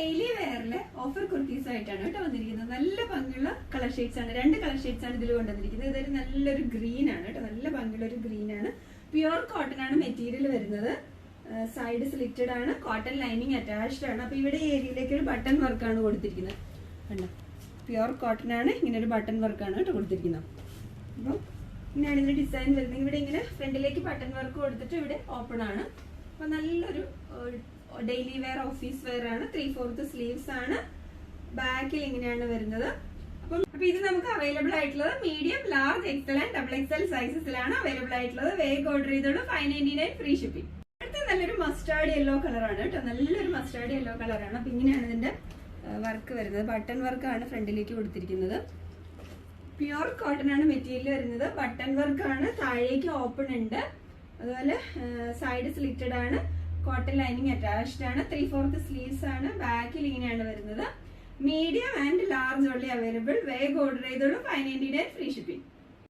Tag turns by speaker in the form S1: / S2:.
S1: Daily വെയറിലെ offer kurtis ആയിട്ടാണ് കേട്ടോ വന്നിരിക്കുന്നത്. നല്ല ഭംഗിയുള്ള കളർ ഷെയ്ഡ്സ് ആണ്, 2 കളർ ഷെയ്ഡ്സ് ആണ് ഇതിൽ കൊണ്ടുവന്നിരിക്കുന്നത്. ഇതൊരു നല്ലൊരു ഗ്രീൻ ആണ് കേട്ടോ, നല്ല ഭംഗിയുള്ള ഒരു ഗ്രീൻ ആണ്. പ്യുവർ കോട്ടൺ ആണ് മെറ്റീരിയൽ വരുന്നത്. സൈഡ് സ്ലിറ്റഡ് ആണ്, കോട്ടൺ ലൈനിങ് അറ്റാച്ച്ഡ് ആണ്. അപ്പൊ ഇവിടെ ഏരിയയിലേക്ക് ഒരു ബട്ടൺ വർക്കാണ് കൊടുത്തിരിക്കുന്നത്. കണ്ടോ, പ്യുവർ കോട്ടൺ ആണ്, ഇങ്ങനെ ഒരു ബട്ടൺ വർക്കാണ് കേട്ടോ കൊടുത്തിരിക്കുന്നത്. അപ്പം ഇങ്ങനെയാണ് ഇതിന്റെ ഡിസൈൻ വരുന്നത്. ഇവിടെ ഇങ്ങനെ ഫ്രണ്ടിലേക്ക് ബട്ടൺ വർക്ക് കൊടുത്തിട്ട് ഇവിടെ ഓപ്പൺ ആണ്. അപ്പൊ നല്ലൊരു ഡെയിലി വെയർ ഓഫീസ് വെയർ ആണ്. 3/4 സ്ലീവ്സ് ആണ്. ബാക്കിൽ ഇങ്ങനെയാണ് വരുന്നത്. അപ്പൊ ഇത് നമുക്ക് അവൈലബിൾ ആയിട്ടുള്ളത് medium, large, XL and double XL സൈസസിലാണ് അവൈലബിൾ ആയിട്ടുള്ളത്. വേഗം ഓർഡർ ചെയ്തോളൂ. 599 ഫ്രീ ഷിപ്പിംഗ്. അടുത്ത നല്ലൊരു മസ്റ്റാർഡ് യെല്ലോ കളറാണ് കേട്ടോ, നല്ലൊരു മസ്റ്റാർഡ് യെല്ലോ കളറാണ്. അപ്പൊ ഇങ്ങനെയാണ് ഇതിന്റെ വർക്ക് വരുന്നത്. ബട്ടൺ വർക്കാണ് ഫ്രണ്ടിലേക്ക് കൊടുത്തിരിക്കുന്നത്. പ്യുവർ കോട്ടൺ ആണ് മെറ്റീരിയൽ വരുന്നത്. ബട്ടൺ വർക്കാണ്, താഴേക്ക് ഓപ്പൺ ഉണ്ട്. അതുപോലെ സൈഡ് സ്ലിറ്റഡ് ആണ്, കോട്ടൺ ലൈനിങ് അറ്റാച്ച്ഡ് ആണ്. 3/4 സ്ലീവ്സ് ആണ്. ബാക്കിൽ ഇങ്ങനെയാണ് വരുന്നത്. Medium and large only available. വേഗം ഓർഡർ ചെയ്തോളൂ. 599 ഫ്രീ ഷിപ്പിംഗ്.